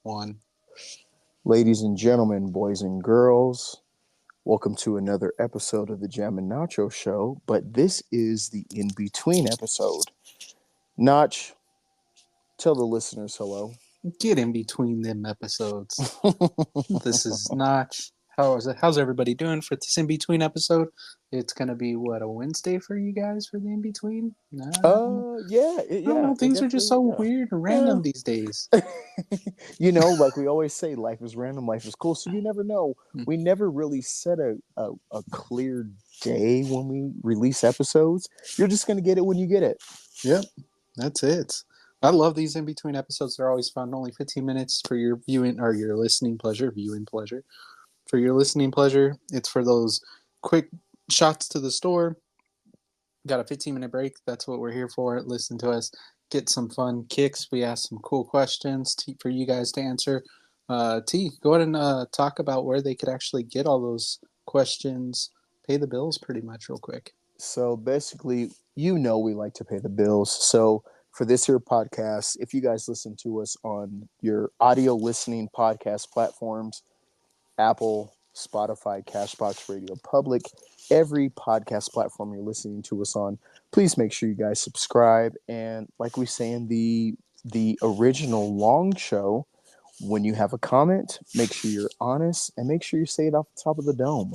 One. Ladies and gentlemen, boys and girls, welcome to another episode of the Nacho Show. But this is the in between episode. Notch, tell the listeners hello. Get in between them episodes. This is Notch. How's everybody doing for this in between episode? It's gonna be a Wednesday for you guys for the in between? Yeah, I don't know. it Things are just definitely, so yeah. weird and Yeah. random these days. Like we always say, life is random, life is cool. So you never know. We never really set a clear day when we release episodes. You're just going to get it when you get it. Yep, that's it. I love these in between episodes. They're always fun. Only 15 minutes for your viewing or your listening pleasure. Viewing pleasure. For your listening pleasure, it's for those quick shots to the store. Got a 15-minute break. That's what we're here for. Listen to us get some fun kicks. We ask some cool questions for you guys to answer. T, go ahead and talk about where they could actually get all those questions, pay the bills pretty much real quick. So basically, we like to pay the bills. So for this here podcast, if you guys listen to us on your audio listening podcast platforms, Apple, Spotify, Cashbox, Radio Public, every podcast platform you're listening to us on, please make sure you guys subscribe. And like we say in the original long show, when you have a comment, make sure you're honest and make sure you say it off the top of the dome.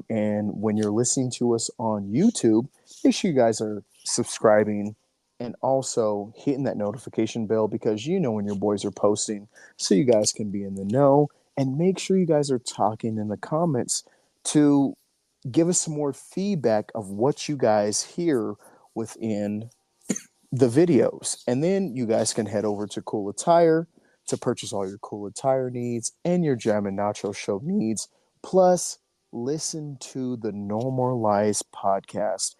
And when you're listening to us on YouTube, make sure you guys are subscribing and also hitting that notification bell because you know when your boys are posting, so you guys can be in the know. And make sure you guys are talking in the comments to give us some more feedback of what you guys hear within the videos. And then you guys can head over to Cool Attire to purchase all your Cool Attire needs and your Jam and Nacho Show needs. Plus, listen to the No More Lies podcast.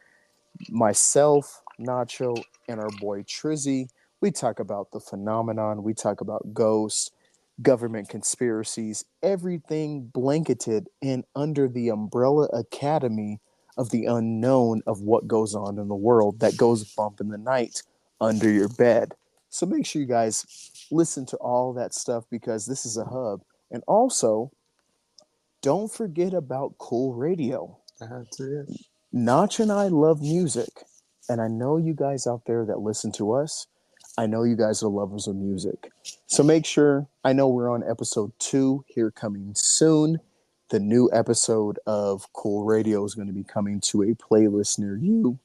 Myself, Nacho, and our boy Trizzy, we talk about the phenomenon, we talk about ghosts, government conspiracies, everything blanketed and under the umbrella academy of the unknown of what goes on in the world that goes bump in the night under your bed. So make sure you guys listen to all that stuff because this is a hub. And also, don't forget about Cool Radio. That's it. Notch and I love music, and I know you guys out there that listen to us, I know you guys are lovers of music. So make sure, I know we're on episode 2 here coming soon. The new episode of Cool Radio is going to be coming to a playlist near you.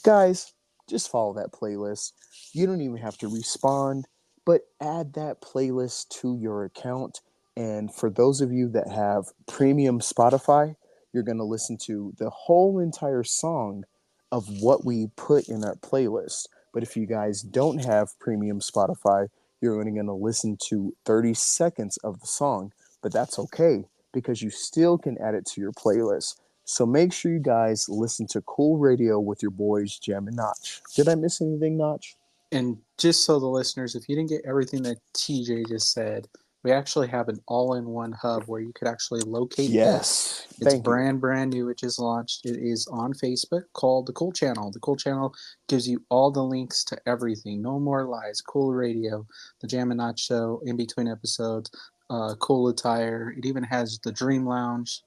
Guys, just follow that playlist. You don't even have to respond, but add that playlist to your account. And for those of you that have premium Spotify, you're going to listen to the whole entire song of what we put in our playlist. But if you guys don't have premium Spotify, you're only going to listen to 30 seconds of the song. But that's okay because you still can add it to your playlist. So make sure you guys listen to Cool Radio with your boys Jam and Notch. Did I miss anything, Notch? And just so the listeners, if you didn't get everything that TJ just said, we actually have an all-in-one hub where you could actually locate this. Yes. It's Thank you. brand new. It just launched. It is on Facebook called the Cool Channel. The Cool Channel gives you all the links to everything. No More Lies, Cool Radio, the Jam and Notch Show, in between episodes, Cool Attire. It even has the Dream Lounge,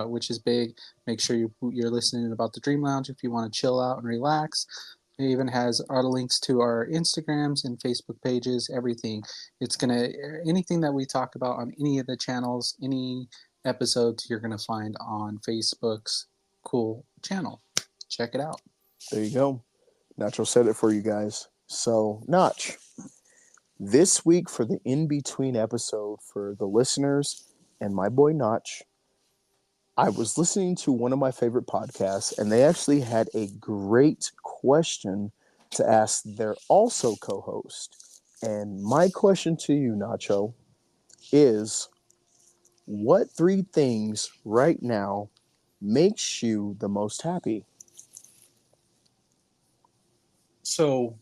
which is big. Make sure you're listening about the Dream Lounge if you want to chill out and relax. It even has our links to our Instagrams and Facebook pages, everything. It's gonna anything that we talk about on any of the channels, any episodes, you're gonna find on Facebook's Cool Channel. Check it out. There you go. Nacho said it for you guys. So, Notch, this week for the in between episode for the listeners and my boy Notch, I was listening to one of my favorite podcasts, and they actually had a great question to ask their also co host. And my question to you, Nacho, is what 3 things right now makes you the most happy? So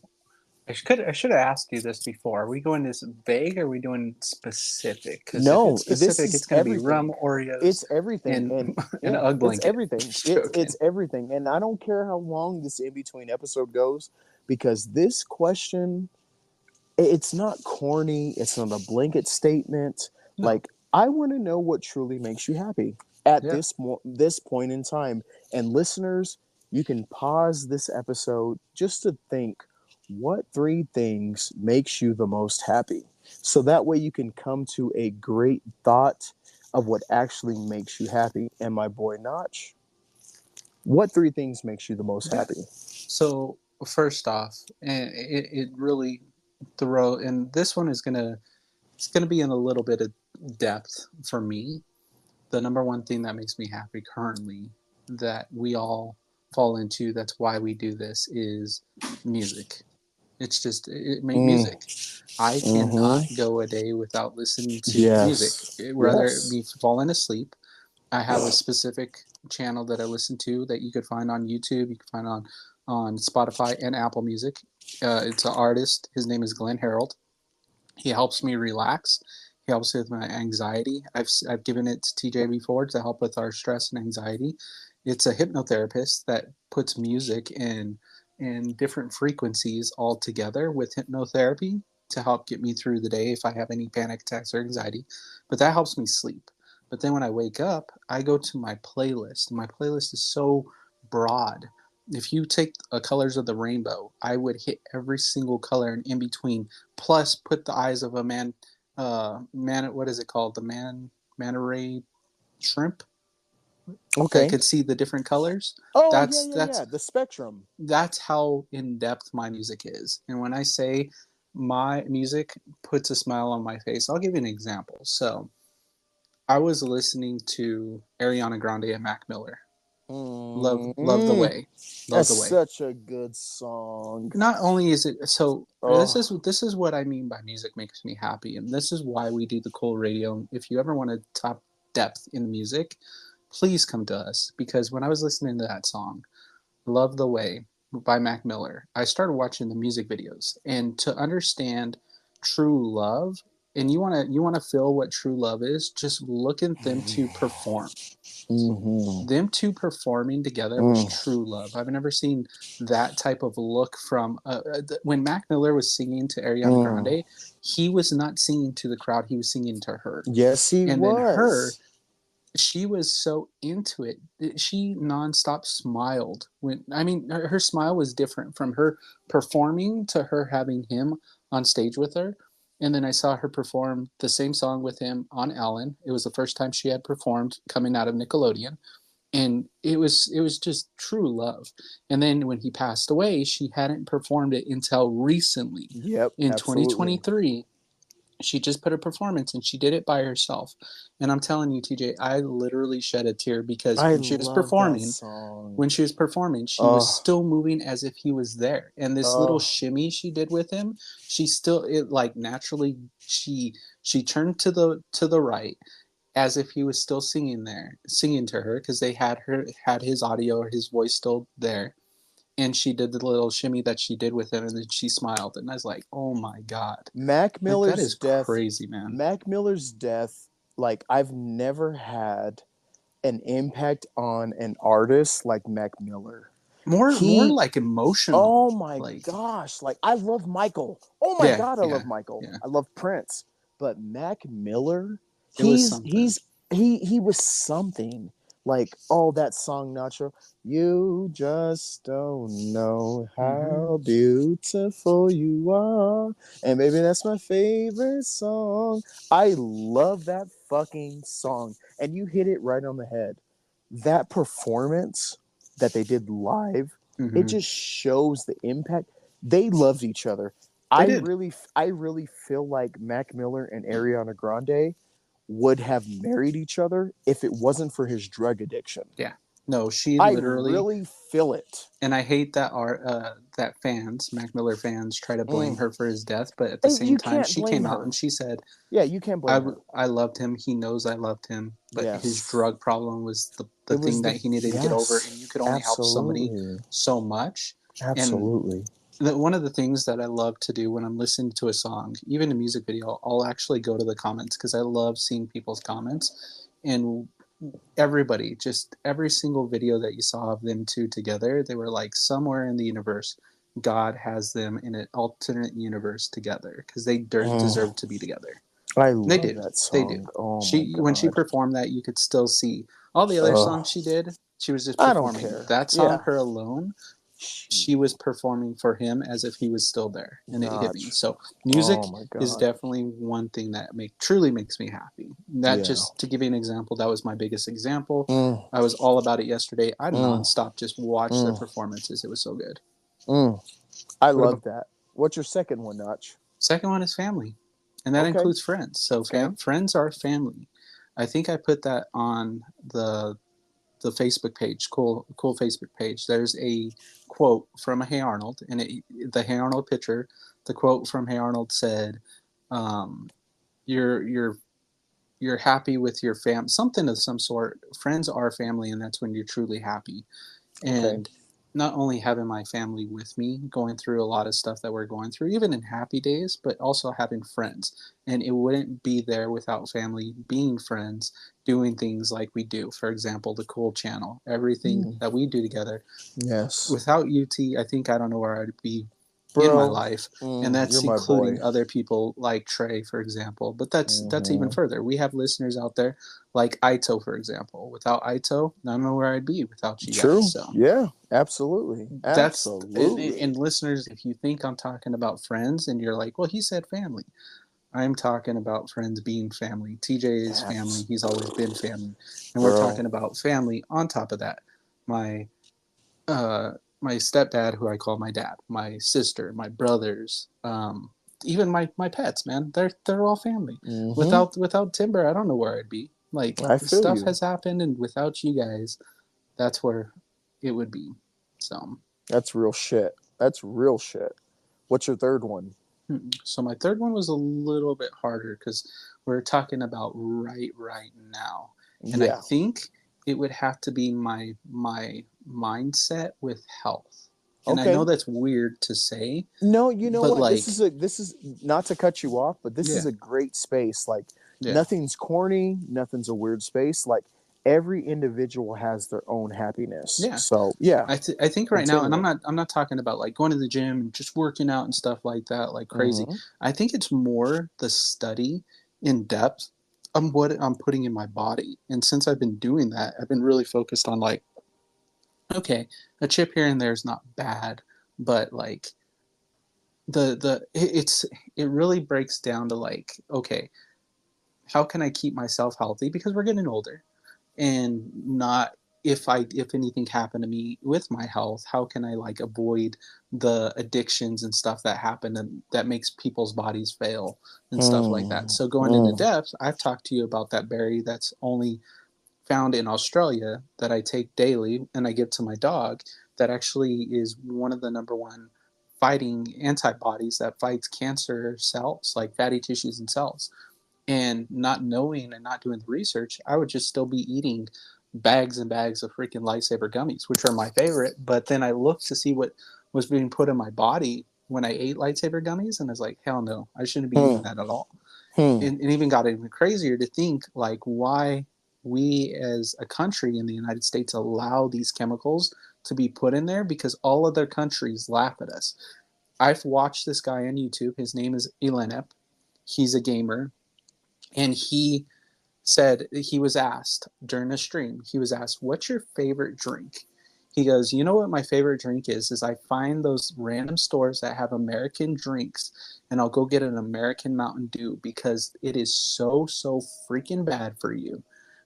I should have asked you this before. Are we going this vague or are we doing specific? Because if No, it's this specific, is it's going to be everything. rum Oreos It's everything, and and an yeah, UGG it's blanket. everything. Just It's joking. everything, and I don't care how long this in between episode goes because this question it's not corny. It's not a blanket statement. No. Like, I want to know what truly makes you happy at Yeah. this point in time. And listeners, you can pause this episode just to think, what three things makes you the most happy? So that way you can come to a great thought of what actually makes you happy. And my boy Notch, what three things makes you the most Yeah. happy? So first off, and it really throw and this one is gonna it's gonna be in a little bit of depth for me. The number one thing that makes me happy currently that we all fall into, that's why we do this, is music. It's just Mm, music. I cannot mm-hmm. go a day without listening to music, Yes. whether it Yes. be falling asleep. I have a specific channel that I listen to that you could find on YouTube, you can find on Spotify and Apple Music. It's an artist. His name is Glenn Harold. He helps me relax. He helps with my anxiety. I've given it to TJ before to help with our stress and anxiety. It's a hypnotherapist that puts music in different frequencies all together with hypnotherapy to help get me through the day if I have any panic attacks or anxiety. But that helps me sleep. But then when I wake up, I go to my playlist. My playlist is so broad. If you take colors of the rainbow, I would hit every single color and in between, plus put the eyes of a what is it called, the manta ray shrimp that Okay. could see the different colors. Oh yeah, that's yeah, yeah. that's The spectrum. that's how in depth my music is. And when I say my music puts a smile on my face, I'll give you an example. So I was listening to Ariana Grande and Mac Miller. Love the Mm, way. Love that's the way. such a good song. Not only is it so, Oh. this is what I mean by music makes me happy, and this is why we do the cool radio. If you ever want to top depth in music, please come to us, because when I was listening to that song, Love the Way by Mac Miller, I started watching the music videos, and to understand true love, and you want to feel what true love is, just look at them to perform. Mm-hmm. Them two performing together was Mm. true love. I've never seen that type of look from when Mac Miller was singing to Ariana Mm. Grande, he was not singing to the crowd, he was singing to her. Yes, he And then her, was. she was so into it. She nonstop smiled. When I mean, her smile was different from her performing to her having him on stage with her. And then I saw her perform the same song with him on Ellen. It was the first time she had performed coming out of Nickelodeon, and it was just true love. And then when he passed away, she hadn't performed it until recently Yep, in absolutely. 2023. She just put a performance and she did it by herself. And I'm telling you, TJ, I literally shed a tear because I love that song. when she was performing, she was Oh, still moving as if he was there. And this little oh. shimmy she did with him, she still, it like naturally, she turned to the right as if he was still singing there, singing to her, because they had his audio or his voice still there. And she did the little shimmy that she did with him, and then she smiled, and I was like, "Oh my god, Mac like that Miller's is death. crazy, man." Mac Miller's death. Like, I've never had an impact on an artist like Mac Miller. More He, like emotional, oh my like gosh, like, I love Michael. Oh my yeah, god, I love yeah, Michael. yeah. I love Prince. But Mac Miller, It was he's something. he's he was something. Like, oh, that song, Nacho. You just don't know Mm-hmm. how beautiful you are. And baby, that's my favorite song. I love that fucking song. And you hit it right on the head. That performance that they did live, it Mm-hmm. just shows the impact. They loved each other. They did. I really feel like Mac Miller and Ariana Grande would have married each other if it wasn't for his drug addiction. Yeah. No, she I literally, really feel it. and I hate that that fans, Mac Miller fans, try to blame Mm. her for his death, but at the And same you time, can't she blame came out her. and she said, Yeah, you can't blame her. I loved him. He knows I loved him, but his Yes. drug problem was the It thing was that the, he needed to get over, and you yes, could only help somebody absolutely. so much. And Absolutely. one of the things that I love to do when I'm listening to a song, even a music video, I'll actually go to the comments because I love seeing people's comments. And everybody, just every single video that you saw of them two together, they were like, somewhere in the universe, God has them in an alternate universe together because they Mm, deserve to be together. I They love do. that They do. song. Oh my She when she god. performed that, you could still see all the other songs Oh, she did. She was just I don't performing care. that song, Yeah. her alone. She, She was performing for him as if he was still there, and it hit me. Notch. So Oh music my is god. definitely one thing that truly makes me happy. That, Yeah. just to give you an example, that was my biggest example. Mm, I was all about it yesterday. I mm, nonstop just watched their mm, performances. It was so good. mm. I What about love that. What's your second one, Notch? second one is family, and that Okay. includes friends. So Okay. friends are family. I think I put that on the Facebook page, cool Facebook page. There's a quote from a Hey Arnold, and the Hey Arnold picture. The quote from Hey Arnold said, um, "You're you're happy with your something of some sort. Friends are family, and that's when you're truly happy." Okay. And not only having my family with me going through a lot of stuff that we're going through, even in happy days, but also having friends. And it wouldn't be there without family being friends, doing things like we do. For example, the Cool Channel, everything Mm, that we do together. yes. Without UT, I think I don't know where I'd be in my Bro, life, and you're that's my boy. including other people like Trey, for example. But that's even Hmm. further. We have listeners out there like Ito, for example. Without Ito, I don't know where I'd be without you guys. True. So Yeah. Absolutely. that's Absolutely. and listeners, if you think I'm talking about friends and you're like, well, he said family, I'm talking about friends being family. TJ is family. Abs- He's always been family, and we're Bro. talking about family on top of that. My uh my stepdad, who I call my dad, my sister, my brothers, even my pets, man, they're all family. Hmm. Without Timber, I don't know where I'd be. Like, I feel stuff you. has happened, and without you guys, that's where it would be. So That's real shit. That's real shit. What's your third one? so my third one was a little bit harder because we're talking about right now, and I Yeah. think it would have to be my mindset with health. And I know Okay. that's weird to say, No, you know but what? like, This is not to cut you off, but this yeah, is a great space. Like yeah, nothing's corny, nothing's a weird space. Like every individual has their own happiness. yeah. So yeah, I think right now, and continue. I'm not talking about like going to the gym and just working out and stuff like that, like crazy. Hmm. I think it's more the study in depth on what I'm putting in my body. And since I've been doing that, I've been really focused on like, okay, a chip here and there is not bad, but like it really breaks down to like, okay, how can I keep myself healthy because we're getting older, and not, if anything happened to me with my health, how can I like avoid the addictions and stuff that happen and that makes people's bodies fail and stuff like that. Mm, So going into mm, depth, I've talked to you about that berry that's only found in Australia that I take daily and I give to my dog, that actually is one of the number one fighting antibodies that fights cancer cells, like fatty tissues and cells. And not knowing and not doing the research, I would just still be eating bags and bags of freaking Lifesaver gummies, which are my favorite. But then I looked to see what was being put in my body when I ate Lifesaver gummies, and I was like, hell no, I shouldn't be eating mm, that at all. mm, And even got even crazier to think like why we as a country in the United States allow these chemicals to be put in there, because all other countries laugh at us. I've watched this guy on YouTube. His name is Elenep. He's a gamer, and he was asked during a stream, he was asked, what's your favorite drink? He goes, you know what my favorite drink is I find those random stores that have American drinks, and I'll go get an American Mountain Dew because it is so freaking bad for you,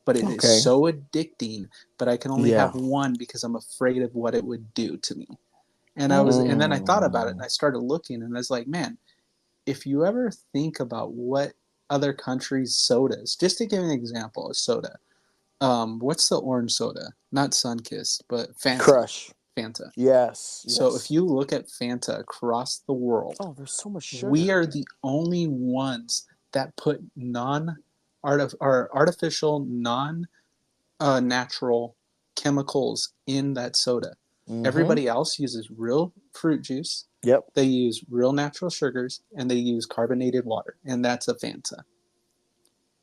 but it is okay. so addicting, but I can only Yeah. have one because I'm afraid of what it would do to me. And then I thought about it, and Mm, I started looking, and I was like, man, if you ever think about what other countries' sodas, just to give an example, a soda, what's the orange soda? Not Sunkist, but Fanta. crush. Fanta. Yes. So if Yes. you look at Fanta across the world, Oh, there's so much we sugar. are the only ones that put artificial, non natural chemicals in that soda. Mm-hmm. Everybody else uses real fruit juice, Yep. they use real natural sugars, and they use carbonated water, and that's a Fanta.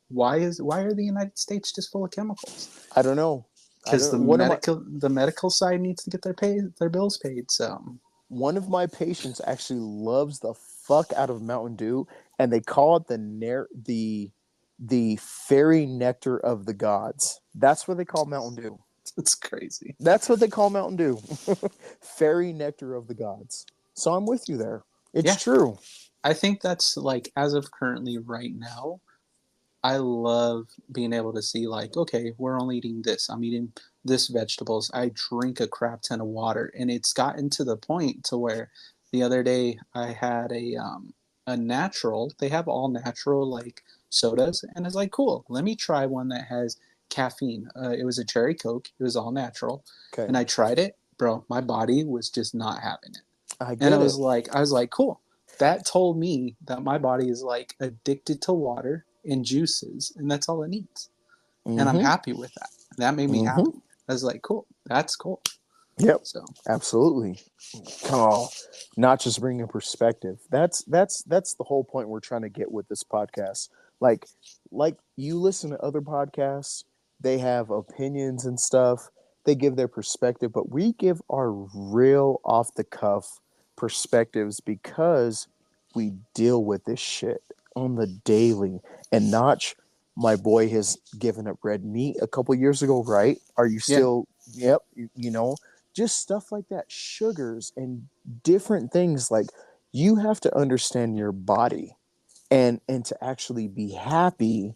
Why are the United States just full of chemicals? I don't know. I Because don't. What am I? the medical side needs to get their bills paid. So One of my patients actually loves the fuck out of Mountain Dew, and they call it the fairy nectar of the gods. That's what they call Mountain Dew. It's crazy. That's what they call Mountain Dew. Fairy nectar of the gods. So I'm with you there. It's Yeah, true. I think that's like as of currently right now. I love being able to see like, okay, we're only eating this. I'm eating this vegetables. I drink a crap ton of water, and it's gotten to the point to where the other day I had a natural. They have all natural like sodas, and it's like cool. Let me try one that has caffeine. It was a cherry Coke. It was all natural, Okay. and I tried it, bro. My body was just not having it, I and get it. I was like, cool. That told me that my body is like addicted to water and juices, and that's all it needs. And I'm Mm-hmm. happy with that. That made me Mm-hmm. happy. I was like, cool, that's cool. Yep. So Absolutely. Oh, not just bringing perspective. That's the whole point we're trying to get with this podcast. Like like you listen to other podcasts, they have opinions and stuff. They give their perspective, but we give our real off the cuff perspectives because we deal with this shit on the daily. And Notch, my boy, has given up red meat a couple years ago, right? Are you yeah, still? Yep. You know, just stuff like that, sugars and different things. Like, you have to understand your body and to actually be happy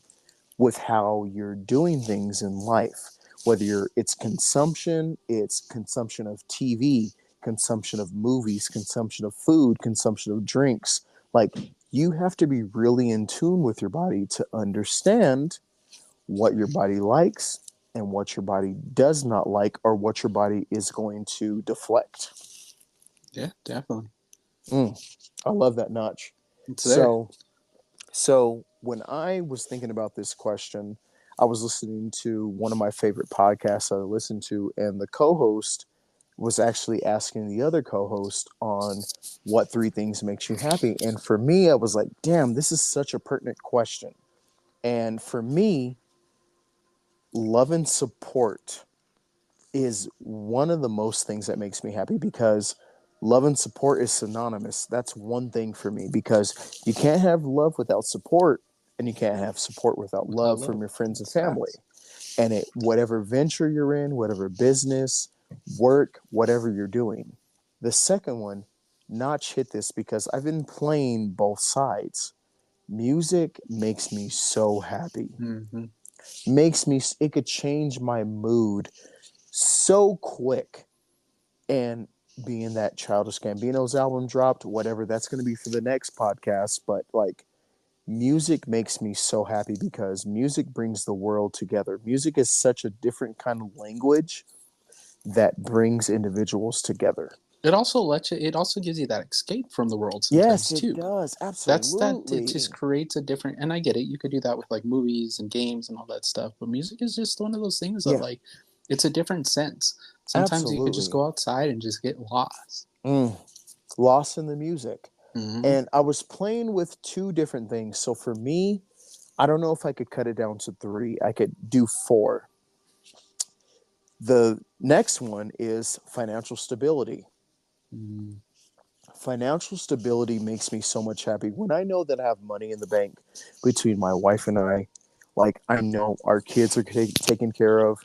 with how you're doing things in life, whether it's consumption of TV, consumption of movies, consumption of food, consumption of drinks. Like, you have to be really in tune with your body to understand what your body likes and what your body does not like, or what your body is going to deflect. yeah, definitely. Mm, I love that, Notch. It's there. So, so when I was thinking about this question, I was listening to one of my favorite podcasts I listen to, and the co-host was actually asking the other co-host on what three things makes you happy. And for me, I was like, damn, this is such a pertinent question. And for me, love and support is one of the most things that makes me happy, because love and support is synonymous. That's one thing for me, because you can't have love without support, and you can't have support without Without love love, from your friends and it's family. facts. And it, whatever venture you're in, whatever business, work, whatever you're doing. The second one, Notch hit this because I've been playing both sides. Music makes me so happy. Mm-hmm. Makes me, it could change my mood so quick. And being that Childish Gambino's album dropped, whatever that's going to be for the next podcast, but like, music makes me so happy because music brings the world together. Music is such a different kind of language that brings individuals together. It also lets you. It also gives you that escape from the world Yes, sometimes it too. does. That's that. It just Absolutely. creates a different. And I get it. You could do that with like movies and games and all that stuff. But music is just one of those things that Yeah, like, it's a different sense. Sometimes you could just absolutely. go outside and just get lost. Mm, lost in the music. Mm-hmm. And I was playing with two different things. So for me, I don't know if I could cut it down to three. I could do four. The next one is financial stability. Mm-hmm. Financial stability makes me so much happy when I know that I have money in the bank between my wife and I. Like, I know our kids are taken care of.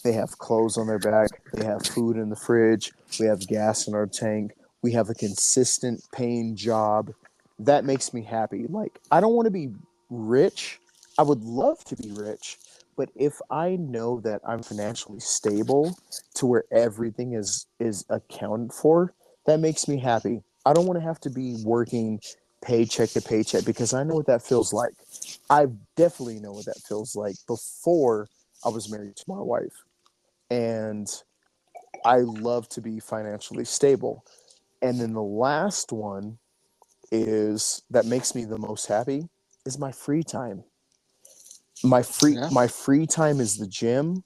They have clothes on their back. They have food in the fridge. We have gas in our tank. We have a consistent paying job. That makes me happy. Like, I don't want to be rich. I would love to be rich. But if I know that I'm financially stable to where everything is accounted for, that makes me happy. I don't want to have to be working paycheck to paycheck, because I know what that feels like. I definitely know what that feels like before I was married to my wife. And I love to be financially stable. And then the last one is that makes me the most happy is my free time. Yeah. My free time is the gym.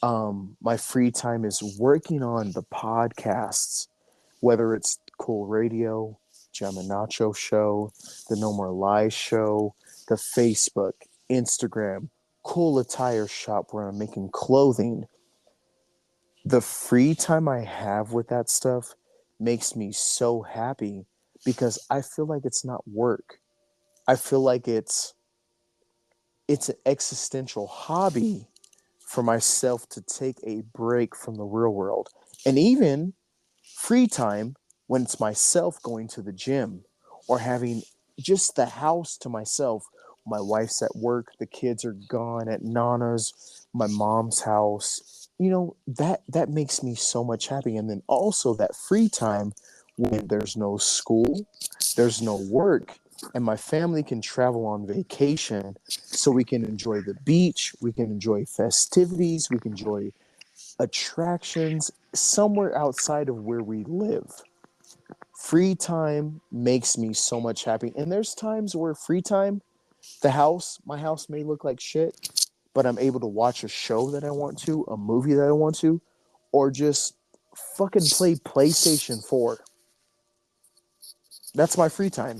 My free time is working on the podcasts, whether it's Cool Radio, Nacho Show, the No More Lies Show, the Facebook, Instagram, Cool Attire Shop where I'm making clothing. The free time I have with that stuff makes me so happy because I feel like it's not work. I feel like it's an existential hobby for myself to take a break from the real world. And even free time when it's myself going to the gym or having just the house to myself. My wife's at work, the kids are gone at Nana's, my mom's house. That makes me so much happy. And then also that free time when there's no school, there's no work, and my family can travel on vacation so we can enjoy the beach, we can enjoy festivities, we can enjoy attractions somewhere outside of where we live. Free time makes me so much happy. And there's times where free time, my house may look like shit, but I'm able to watch a show that I want to, a movie that I want to, or just fucking play PlayStation 4. That's my free time.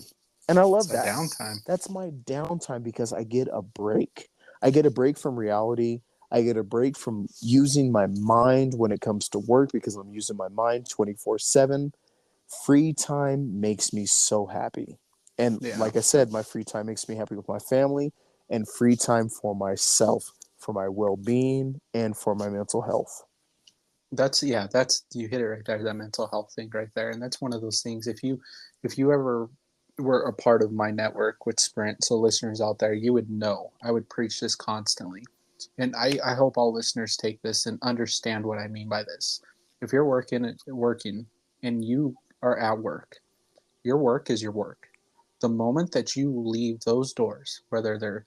And I It's love a that. downtime. That's my downtime because I get a break. I get a break from reality. I get a break from using my mind when it comes to work because I'm using my mind 24/7. Free time makes me so happy. And Yeah. like I said, my free time makes me happy with my family and free time for myself, for my well being, and for my mental health. That's you hit it right there, that mental health thing right there. And that's one of those things, if you ever were a part of my network with Sprint, so listeners out there, you would know I would preach this constantly. And I hope all listeners take this and understand what I mean by this. If you're working and you are at work, your work is your work. The moment that you leave those doors, whether they're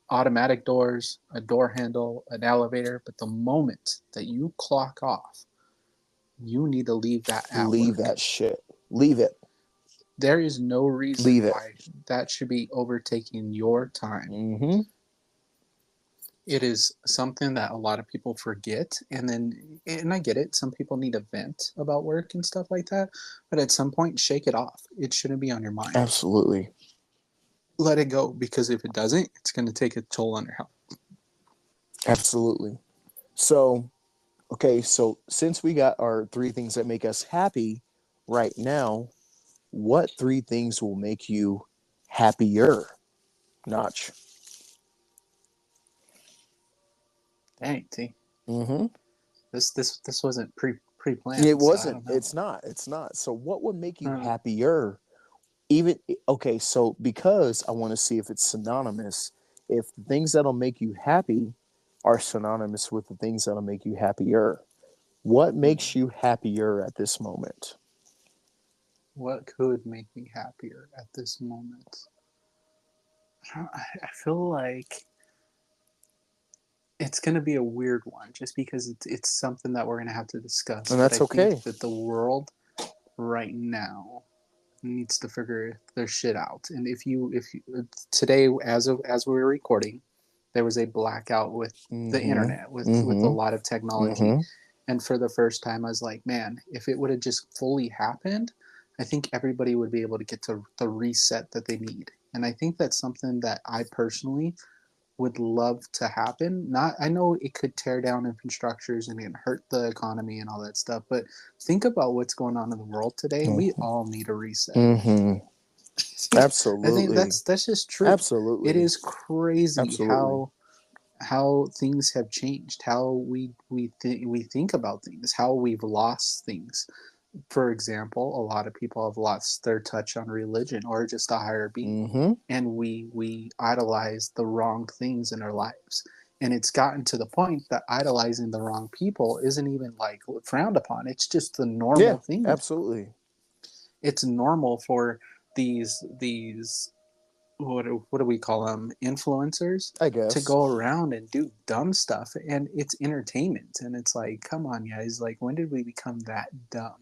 automatic doors, a door handle, an elevator, but the moment that you clock off, you need to leave that at Leave work. that shit. Leave it. There is no reason Leave it. why that should be overtaking your time. Mm-hmm. It is something that a lot of people forget. And I get it, some people need a vent about work and stuff like that. But at some point, shake it off. It shouldn't be on your mind. Absolutely. Let it go, because if it doesn't, it's going to take a toll on your health. Absolutely. So, okay, so since we got our three things that make us happy right now, what three things will make you happier, Notch? Dang, T. Mm-hmm. This wasn't It pre-planned, so I wasn't. don't know. It's not. It's not. So, what would make you Uh, happier? Even okay. So, because I want to see if it's synonymous. If the things that'll make you happy are synonymous with the things that'll make you happier, what makes you happier at this moment? what could make me happier at this moment? I feel like it's going to be a weird one, just because it's something that we're going to have to discuss. And But I that's think okay. that the world right now needs to figure their shit out. And if you today, as we were recording, there was a blackout with the Mm-hmm. internet, with a Mm-hmm. lot of technology. Mm-hmm. And for the first time, I was like, man, if it would have just fully happened, I think everybody would be able to get to the reset that they need. And I think that's something that I personally would love to happen. Not, I know it could tear down infrastructures and it hurt the economy and all that stuff, but think about what's going on in the world today. We all need a reset. Mm-hmm. I think Absolutely. that's just true. It Absolutely. is crazy Absolutely. how things have changed, how we think about things, how we've lost things. For example, a lot of people have lost their touch on religion or just a higher being, Mm-hmm. and we idolize the wrong things in our lives. And it's gotten to the point that idolizing the wrong people isn't even like frowned upon. It's just the Yeah, normal thing now. absolutely. It's normal for these what do we call them, influencers, I to guess. go around and do dumb stuff, and it's entertainment. And it's like, come on guys, like, when did we become that dumb?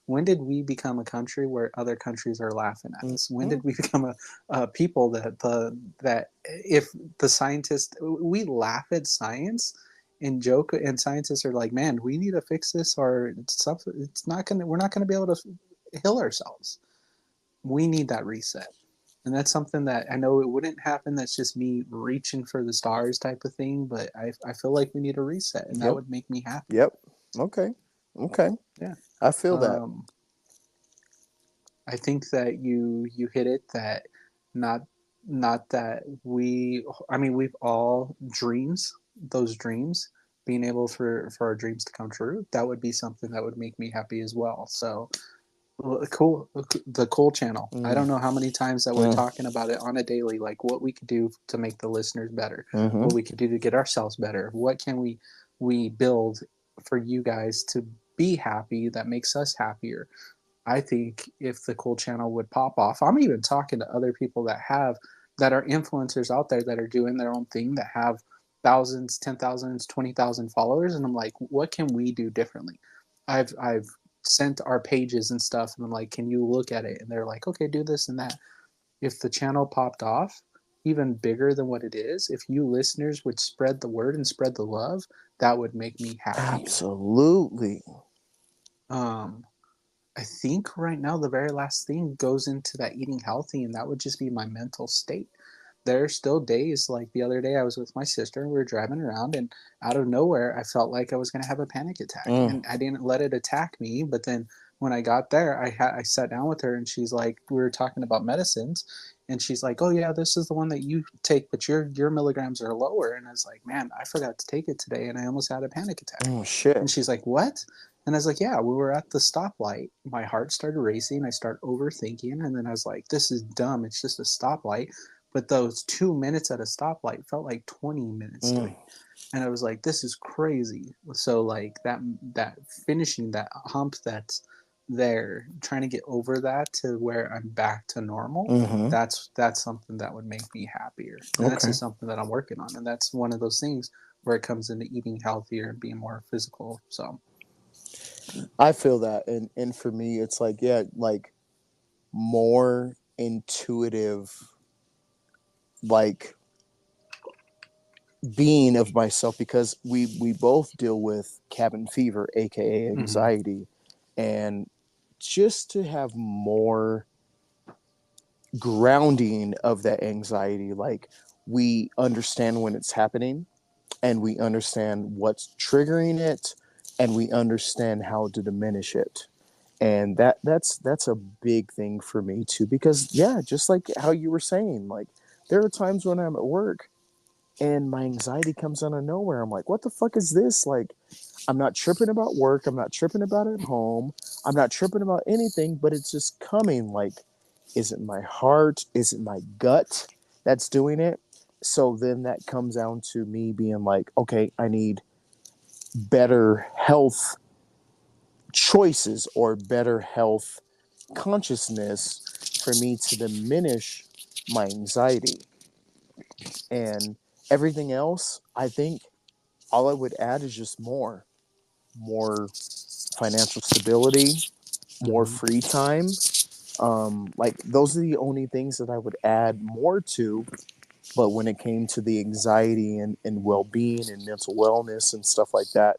When did we become a country where other countries are laughing at us? When Mm-hmm. did we become a people that if the scientists, we laugh at science and joke, and scientists are like, man, we need to fix this, or it's not gonna, we're not gonna be able to heal ourselves. We need that reset. And that's something that I know it wouldn't happen. That's just me reaching for the stars type of thing. But I feel like we need a reset, and that Yep. would make me happy. Yep. Okay. Okay. Yeah. I feel that. Um, I think that you hit it, that not not that we, I mean, we've all dreams, those dreams, being able for our dreams to come true. That would be something that would make me happy as well. So cool, the cool channel. I Mm, don't know how many times that we're mm, talking about it on a daily, like what we could do to make the listeners better, mm-hmm. what we could do to get ourselves better, what can we build for you guys to be happy, that makes us happier. I think if the cool channel would pop off, I'm even talking to other people that are influencers out there that are doing their own thing, that have thousands, 10,000s, 20,000 followers, and I'm like, what can we do differently? I've sent our pages and stuff, and I'm like, can you look at it? And they're like, okay, do this and that. If the channel popped off even bigger than what it is, if you listeners would spread the word and spread the love, that would make me happier. Absolutely. Um, I think right now the very last thing goes into that eating healthy, and that would just be my mental state. There are still days, like the other day I was with my sister and we were driving around, and out of nowhere I felt like I was going to have a panic attack, Mm, and I didn't let it attack me. But then when I got there, I sat down with her, and she's like, we were talking about medicines, and she's like, oh yeah, this is the one that you take, but your milligrams are lower. And I was like, man, I forgot to take it today and I almost had a panic attack. oh shit. And she's like, what? And I was like, yeah, we were at the stoplight. My heart started racing. I started overthinking. And then I was like, this is dumb. It's just a stoplight. But those 2 minutes at a stoplight felt like 20 minutes to Mm, me. And I was like, this is crazy. So like that finishing that hump that's there, trying to get over that to where I'm back to normal, mm-hmm. that's something that would make me happier. And that's Okay. just something that I'm working on. And that's one of those things where it comes into eating healthier and being more physical. So I feel that, and for me, it's like, yeah, like more intuitive, like being of myself, because we both deal with cabin fever, aka mm-hmm. anxiety, and just to have more grounding of that anxiety, like we understand when it's happening, and we understand what's triggering it, and we understand how to diminish it. And that's a big thing for me too, because yeah, just like how you were saying, like there are times when I'm at work and my anxiety comes out of nowhere. I'm like, what the fuck is this? Like, I'm not tripping about work, I'm not tripping about at home, I'm not tripping about anything, but it's just coming. Like, is it my heart, is it my gut that's doing it? So then that comes down to me being like, okay, I need better health choices or better health consciousness for me to diminish my anxiety. And everything else, I think all I would add is just more financial stability, more Mm-hmm. free time. Like those are the only things that I would add more to. But when it came to the anxiety and well-being and mental wellness and stuff like that,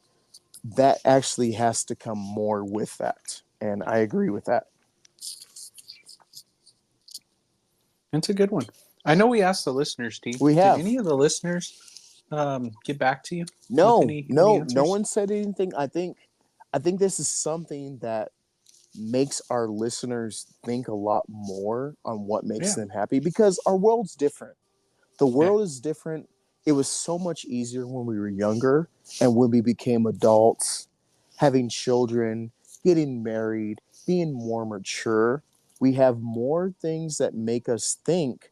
that actually has to come more with that. And I agree with that. It's a good one. I know we asked the listeners, D. We Did have. any of the listeners get back to you with No, any no answers? one said anything. I think this is something that makes our listeners think a lot more on what makes Yeah, them happy, because our world's different. The yeah, world is different. It was so much easier when we were younger, and when we became adults, having children, getting married, being more mature. We have more things that make us think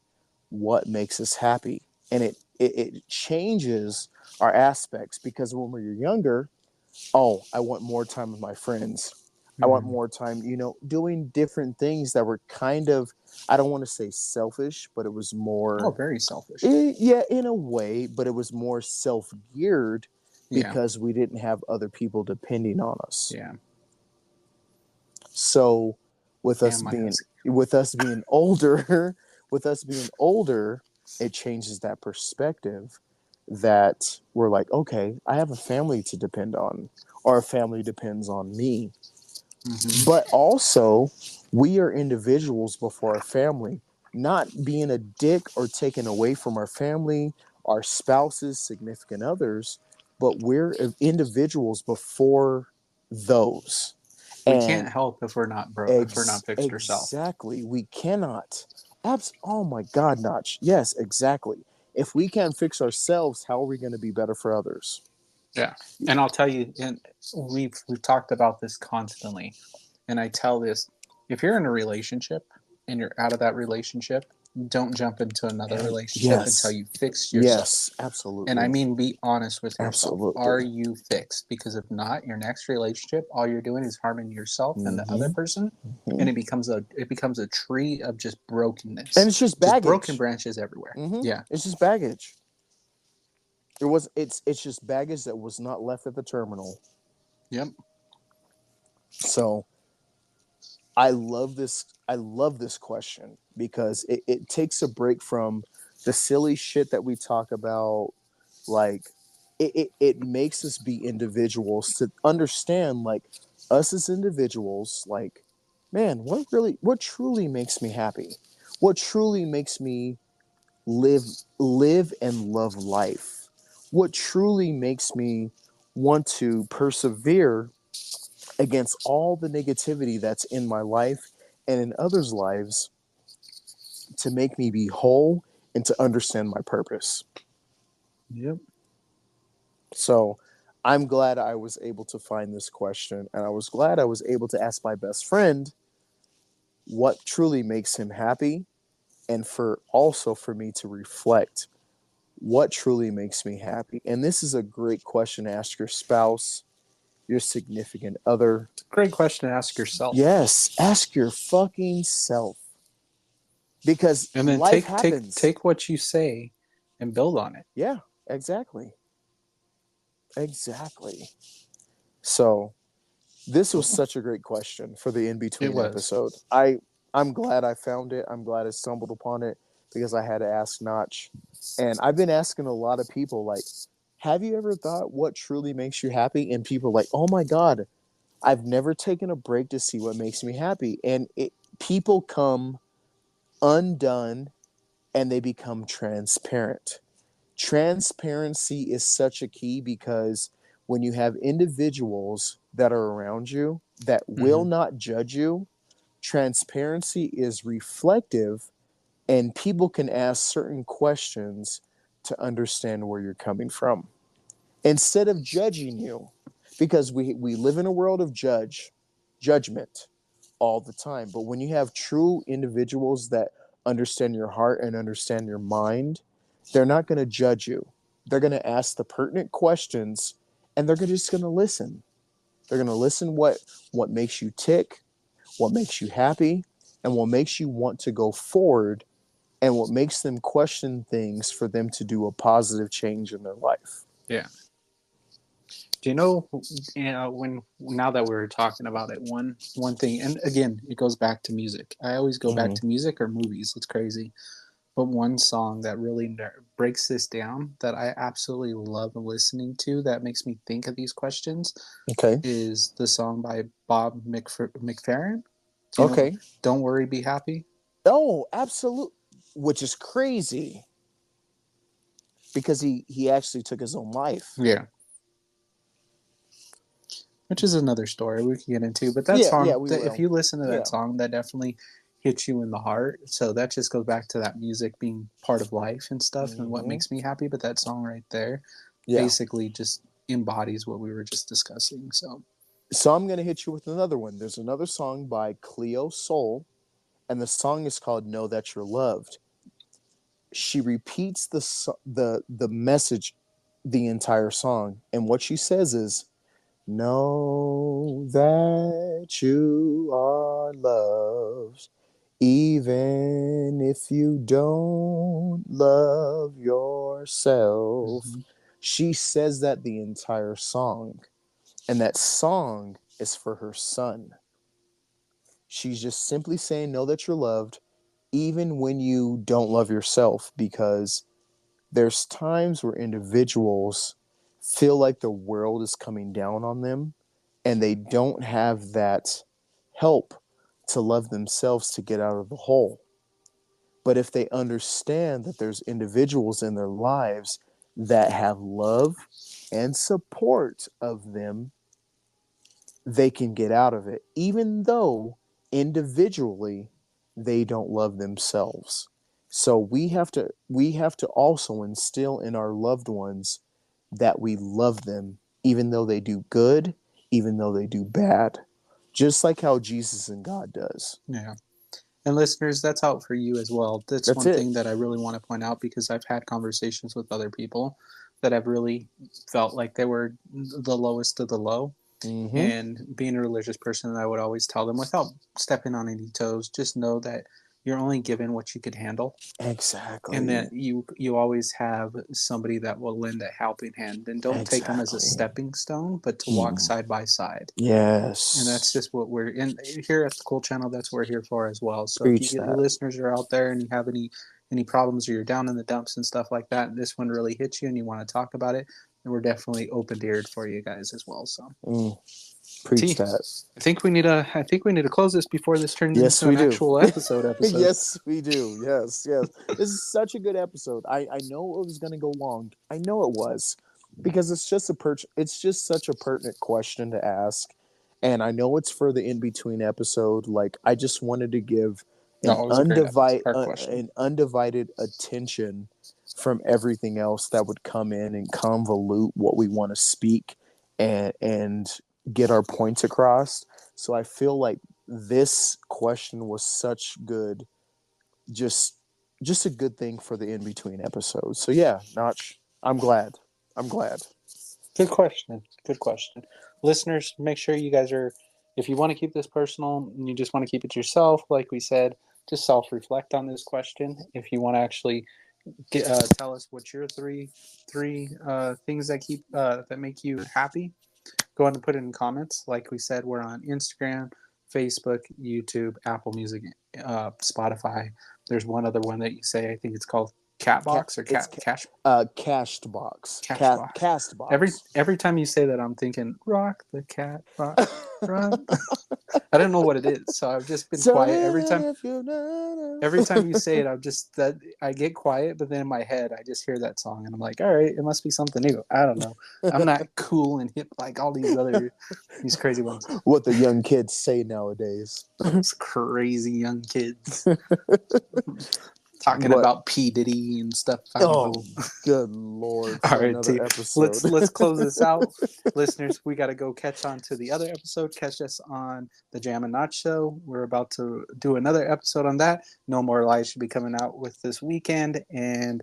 what makes us happy. And it changes our aspects, because when we were younger, oh, I want more time with my friends. I want mm-hmm. more time, doing different things that were kind of, I don't want to say selfish, but it was Oh, more, very selfish. yeah, in a way, but it was more self geared, Yeah, because we didn't have other people depending on us. yeah. So with us And my being husky. with us being older, with us being older, it changes that perspective, that we're like, okay, I have a family to depend on, or a family depends on me. Mm-hmm. But also, we are individuals before our family, not being a dick or taken away from our family, our spouses, significant others, but we're individuals before those. We can't And help if we're not broke, if we're not fixed ourselves. exactly, we cannot. Oh my God, Notch. Yes, exactly. If we can't fix ourselves, how are we going to be better for others? Yeah. And I'll tell you, and we've talked about this constantly. And I tell this, if you're in a relationship and you're out of that relationship, don't jump into another And relationship until yes, you fix yourself. yes, And I absolutely, mean, be honest with yourself. Are absolutely. you fixed? Because if not, your next relationship, all you're doing is harming yourself and the other Hmm. person, Hmm. and it becomes a tree of just And brokenness, it's just just broken baggage. branches everywhere. Hmm. Yeah. It's just baggage. It's just baggage that was not left at the terminal. Yep. So I love this question because it takes a break from the silly shit that we talk about. Like it makes us be individuals to understand, like, us as individuals, like, man, what truly makes me happy? What truly makes me live live and love life? What truly makes me want to persevere against all the negativity that's in my life and in others' lives, to make me be whole and to understand my purpose? Yep. So I'm glad I was able to find this question, and I was glad I was able to ask my best friend what truly makes him happy, and for me to reflect what truly makes me happy. And this is a great question to ask your spouse, your significant other. Great question to ask yourself. Yes, ask your fucking self, because And then life take take happens. take what you say and build on it. Yeah, exactly. Exactly. So, this was such a great question for the in It between was. episode. I'm glad I found it. I'm glad I stumbled upon it because I had to ask Notch. And I've been asking a lot of people, like, have you ever thought what truly makes you happy? And people are like, oh my God, I've never taken a break to see what makes me happy. And people come undone and they become transparent. Transparency is such a key because when you have individuals that are around you that will Hmm. not judge you, transparency is reflective, and people can ask certain questions to understand where you're coming from instead of judging you, because we live in a world of judgment all the time. But when you have true individuals that understand your heart and understand your mind, they're not going to judge you. They're going to ask the pertinent questions, and they're just going to listen. They're going to listen what makes you tick, what makes you happy, and what makes you want to go forward, and what makes them question things for them to do a positive change in their life. Yeah. Do you know? When now that we're talking about it, one thing, and again, it goes back to music. I always go back Mm-hmm. to music or movies. It's crazy, but one song that really breaks this down that I absolutely love listening to that makes me think of these questions Okay. is the song by Bob McFerrin. Do you know? Okay. Don't worry, be happy. Oh, absolutely. Which is crazy because he actually took his own life. Yeah, which is another story we can get into. But that Yeah, yeah, song, we if will. you listen to that Yeah. song, that definitely hits you in the heart. So that just goes back to that music being part of life and stuff and what Hmm. makes me happy. But that song right there Yeah. basically just embodies what we were just discussing. So, So I'm gonna hit you with another one. There's another song by Cleo Soul, and the song is called "Know That You're Loved." She repeats the message the entire song, and what she says is, "Know that you are loved, even if you don't love yourself." mhm. She says that the entire song, and that song is for her son. She's just simply saying, know that you're loved, even when you don't love yourself, because there's times where individuals feel like the world is coming down on them and they don't have that help to love themselves to get out of the hole. But if they understand that there's individuals in their lives that have love and support of them, they can get out of it, even though individually they don't love themselves. So we have to also instill in our loved ones that we love them, even though they do good, even though they do bad, just like how Jesus and God does. Yeah. And listeners, that's out for you as well. That's That's one it. thing that I really want to point out because I've had conversations with other people that have really felt like they were the lowest of the low. Mm-hmm. And being a religious person, I would always tell them without stepping on any toes, just know that you're only given what you could handle, and Exactly. that you always have somebody that will lend a helping hand, and don't take them as a Exactly. stepping stone, but to walk Mm. side by side. And that's Yes. just what we're in here at the Cool Channel. That's what we're here for as well. So if you Preach get that. listeners are out there and you have any problems or you're down in the dumps and stuff like that, and this one really hits you and you want to talk about it, then we're definitely open eared for you guys as well. So Mm. Preach T, that. I think we need to close this before this turns Yes, into we an do. actual episode. Yes, we do. Yes, yes. This is such a good episode. I know it was going to go long. I know it was because it's just such a pertinent question to ask, and I know it's for the in between episode. Like I just wanted to give No, it was a great episode. Our question. an undivided attention from everything else that would come in and convolute what we want to speak and get our points across. So I feel like this question was such good, just just a good thing for the in between episodes. So yeah, Notch, I'm glad. I'm glad. Good question. Good question. Listeners, make sure you guys are, if you want to keep this personal and you just want to keep it yourself, like we said, just self reflect on this question. If you want to actually tell us what your three things that make you happy, go ahead and put it in comments. Like we said, we're on Instagram, Facebook, YouTube, Apple Music, Spotify. There's one other one that you say. I think it's called Catbox or It's Cash cast box. Cashbox. Cast Every box. every time you say that, I'm thinking rock the cat, rock. I don't know what it is, so I've just been So quiet then if you every time you know. say it. I'm just that I get quiet, but then in my head, I just hear that song, and I'm like, all right, it must be something new. I don't know. I'm not cool and hip like all these crazy ones. What the young kids say nowadays. Those crazy young kids talking But about P Diddy and stuff. I don't oh, know. good lord, All for right, another T. episode. Let's close this out, listeners. We got to go catch on to the other episode. Catch us on the Jam and Not Show. We're about to do another episode on that. No More Lies should be coming out with this weekend, and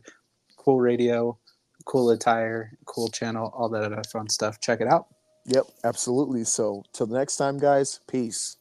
cool radio, cool attire, cool channel, all that other fun stuff. Check it out. Yep, absolutely. So till the next time, guys, peace.